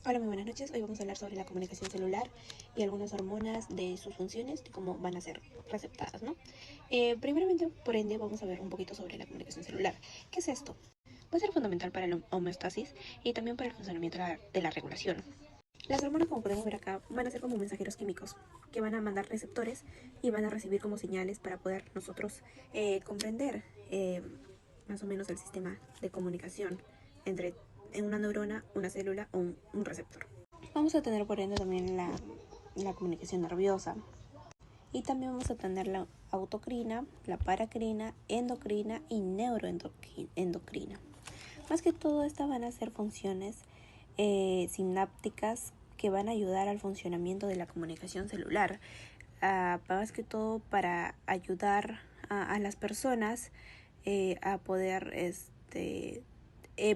Hola, muy buenas noches. Hoy vamos a hablar sobre la comunicación celular y algunas hormonas de sus funciones y cómo van a ser receptadas, ¿no? Primeramente, por ende, vamos a ver un poquito sobre la comunicación celular. ¿Qué es esto? Va a ser fundamental para la homeostasis y también para el funcionamiento de la regulación. Las hormonas, como podemos ver acá, van a ser como mensajeros químicos que van a mandar receptores y van a recibir como señales para poder nosotros comprender más o menos el sistema de comunicación entre una neurona, una célula o un receptor. Vamos a tener por ende también la comunicación nerviosa y también vamos a tener la autocrina, la paracrina, endocrina y neuroendocrina. Más que todo estas van a ser funciones sinápticas que van a ayudar al funcionamiento de la comunicación celular, más que todo para ayudar a las personas a poder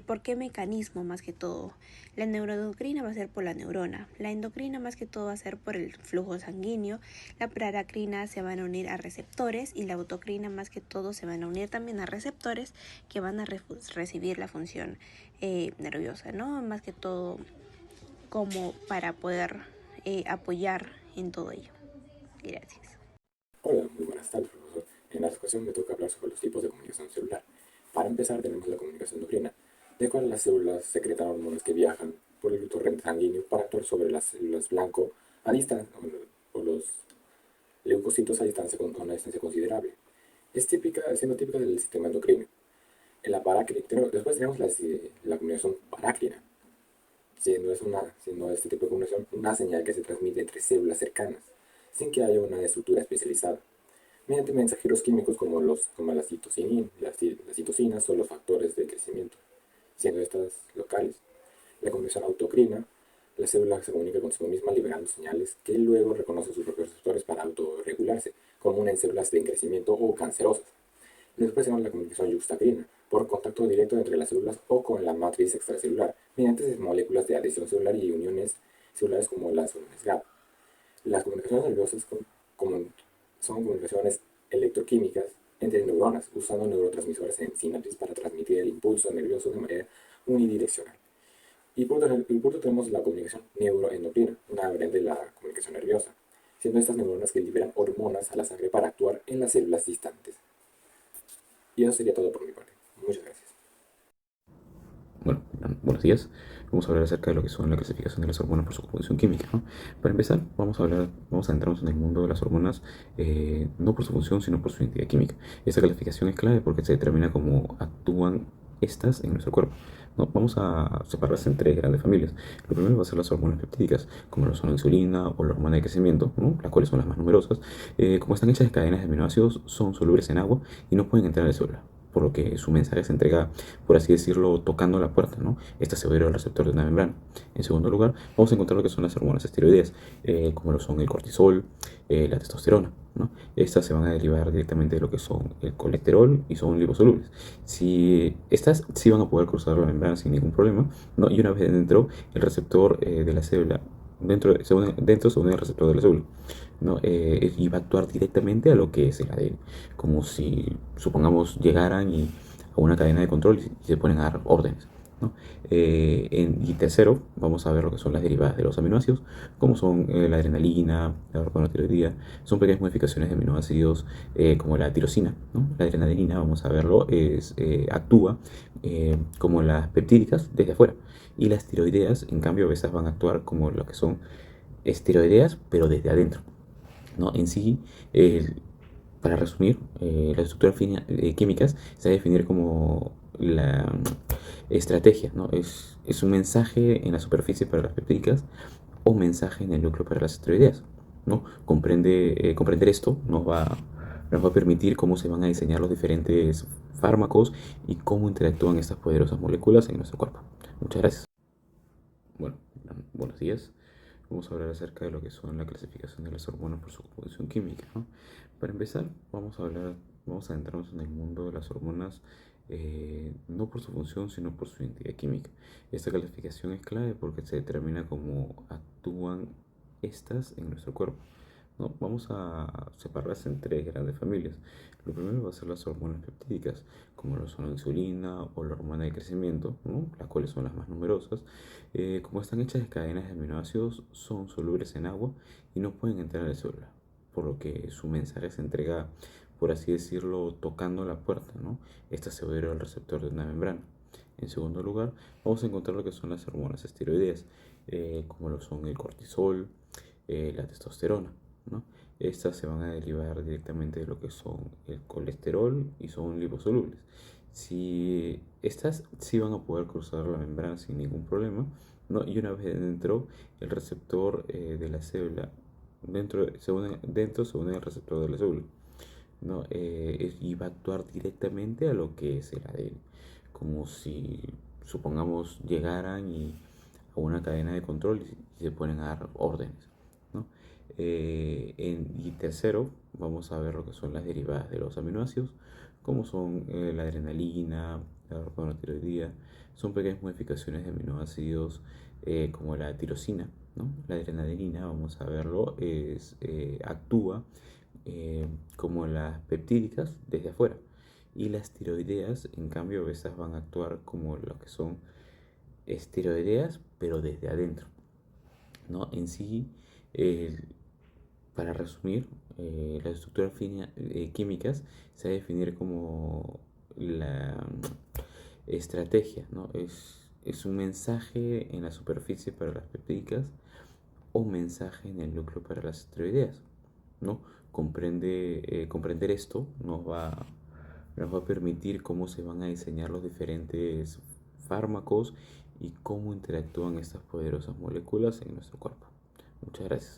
¿por qué mecanismo más que todo? La neuroendocrina va a ser por la neurona, la endocrina más que todo va a ser por el flujo sanguíneo, la paracrina se van a unir a receptores y la autocrina más que todo se van a unir también a receptores que van a recibir la función nerviosa, ¿no? Más que todo como para poder apoyar en todo ello. Gracias. Hola, muy buenas tardes, profesor. En esta ocasión me toca hablar sobre los tipos de comunicación celular. Para empezar, tenemos la comunicación endocrina, de cual las células secretan hormonas que viajan por el torrente sanguíneo para actuar sobre las células blanco a distancia, o los leucocitos a distancia con una distancia considerable. Es típica, siendo típica del sistema endocrino. En la después tenemos la comunicación parácrina, siendo este tipo de comunicación una señal que se transmite entre células cercanas, sin que haya una estructura especializada mediante mensajeros químicos como las citocinas son los factores de crecimiento, siendo estas locales. La comunicación autocrina, la célula se comunica consigo misma liberando señales que luego reconocen sus propios receptores para autorregularse, común en células de crecimiento o cancerosas. Después tenemos la comunicación yuxtacrina, por contacto directo entre las células o con la matriz extracelular, mediante moléculas de adhesión celular y uniones celulares como las uniones GAP. Las comunicaciones nerviosas son comunicaciones electroquímicas entre neuronas, usando neurotransmisores en sinapsis para transmitir el impulso nervioso de manera unidireccional. Y por otro tenemos la comunicación neuroendocrina, una variante de la comunicación nerviosa, siendo estas neuronas que liberan hormonas a la sangre para actuar en las células distantes. Y eso sería todo por mi parte. Muchas gracias. Bueno, buenos días. Vamos a hablar acerca de lo que son la clasificación de las hormonas por su composición química, ¿no? Para empezar, vamos a adentrarnos en el mundo de las hormonas, no por su función, sino por su identidad química. Esta clasificación es clave porque se determina cómo actúan estas en nuestro cuerpo, ¿no? Vamos a separarlas en tres grandes familias. Lo primero va a ser las hormonas peptídicas, como lo son la insulina o la hormona de crecimiento, ¿no? Las cuales son las más numerosas. Como están hechas de cadenas de aminoácidos, son solubles en agua y no pueden entrar en la célula, por lo que su mensaje se entrega, por así decirlo, tocando la puerta, ¿no? Esta se va a ir al receptor de una membrana. En segundo lugar, vamos a encontrar lo que son las hormonas esteroideas, como lo son el cortisol, la testosterona, ¿no? Estas se van a derivar directamente de lo que son el colesterol y son liposolubles. Si estas sí van a poder cruzar la membrana sin ningún problema, ¿no? Y una vez dentro, el receptor de la célula dentro se une el receptor de la célula, ¿no? Y va a actuar directamente a lo que es el ADN, como si, supongamos, llegaran a una cadena de control y se ponen a dar órdenes, ¿no? Y tercero, vamos a ver lo que son las derivadas de los aminoácidos, como son la adrenalina, la organotiroidina, son pequeñas modificaciones de aminoácidos como la tirosina, ¿no? La adrenalina, vamos a verlo, actúa como las peptídicas desde afuera, y las tiroideas, en cambio, a veces van a actuar como lo que son esteroideas, pero desde adentro, ¿no? En sí, para resumir, las estructuras químicas se va a definir como la estrategia, ¿no? Es un mensaje en la superficie para las peptídicas o mensaje en el núcleo para las esteroideas, ¿no? Comprender esto nos va a permitir cómo se van a diseñar los diferentes fármacos y cómo interactúan estas poderosas moléculas en nuestro cuerpo. Muchas gracias. Bueno, buenos días. Vamos a hablar acerca de lo que son la clasificación de las hormonas por su composición química, ¿no? Para empezar, vamos a adentrarnos en el mundo de las hormonas, no por su función, sino por su identidad química. Esta clasificación es clave porque se determina cómo actúan estas en nuestro cuerpo, ¿no? Vamos a separarlas en tres grandes familias. Lo primero va a ser las hormonas peptídicas, como lo son la insulina o la hormona de crecimiento, ¿no? Las cuales son las más numerosas. Como están hechas de cadenas de aminoácidos, son solubles en agua y no pueden entrar en la célula, por lo que su mensaje se entrega, por así decirlo, tocando la puerta, ¿no? Esta se adhiere al receptor de una membrana. En segundo lugar, vamos a encontrar lo que son las hormonas esteroideas, como lo son el cortisol, la testosterona, ¿no? Estas se van a derivar directamente de lo que son el colesterol y son liposolubles. Si estas sí van a poder cruzar la membrana sin ningún problema, ¿no? Y una vez dentro, el receptor de la célula, dentro se une el receptor de la célula, ¿no? Y va a actuar directamente a lo que es el ADN, como si, supongamos, llegaran a una cadena de control y se ponen a dar órdenes, ¿no? Y tercero, vamos a ver lo que son las derivadas de los aminoácidos, como son la adrenalina, la hormona tiroidea. Son pequeñas modificaciones de aminoácidos como la tirosina, ¿no? La adrenalina, vamos a verlo, actúa como las peptídicas desde afuera. Y las tiroideas, en cambio, estas van a actuar como lo que son esteroideas, pero desde adentro, ¿no? En sí, para resumir, las estructuras químicas se va a definir como la estrategia, ¿no? Es un mensaje en la superficie para las peptídicas o mensaje en el núcleo para las esteroideas, ¿no? Comprender esto nos va a permitir cómo se van a diseñar los diferentes fármacos y cómo interactúan estas poderosas moléculas en nuestro cuerpo. Muchas gracias.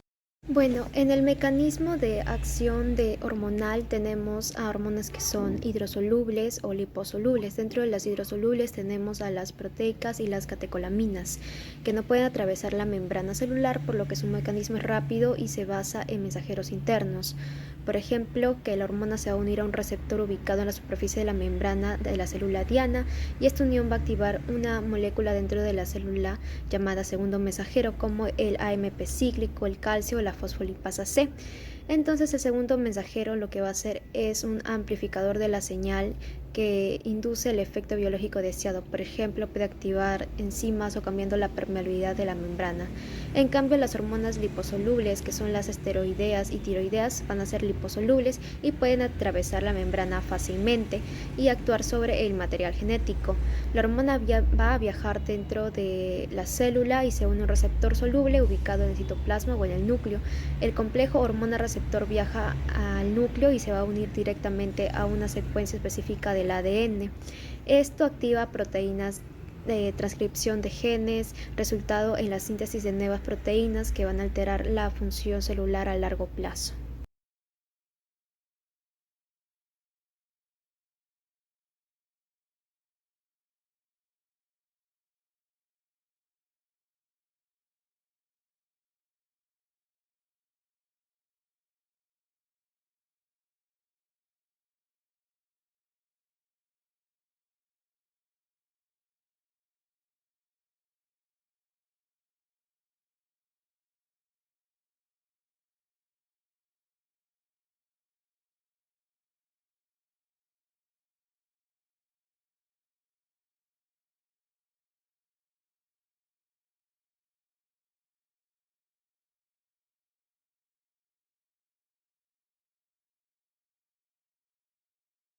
Bueno, en el mecanismo de acción de hormonal tenemos a hormonas que son hidrosolubles o liposolubles. Dentro de las hidrosolubles tenemos a las proteicas y las catecolaminas, que no pueden atravesar la membrana celular, por lo que su mecanismo es rápido y se basa en mensajeros internos. Por ejemplo, que la hormona se va a unir a un receptor ubicado en la superficie de la membrana de la célula diana, y esta unión va a activar una molécula dentro de la célula llamada segundo mensajero, como el AMP cíclico, el calcio o la fosfolipasa C. Entonces el segundo mensajero lo que va a hacer es un amplificador de la señal que induce el efecto biológico deseado. Por ejemplo, puede activar enzimas o cambiando la permeabilidad de la membrana. En cambio, las hormonas liposolubles, que son las esteroideas y tiroideas, van a ser liposolubles y pueden atravesar la membrana fácilmente y actuar sobre el material genético. La hormona va a viajar dentro de la célula y se une a un receptor soluble ubicado en el citoplasma o en el núcleo. El complejo hormona-receptor viaja al núcleo y se va a unir directamente a una secuencia específica del ADN. Esto activa proteínas de transcripción de genes, resultado en la síntesis de nuevas proteínas que van a alterar la función celular a largo plazo.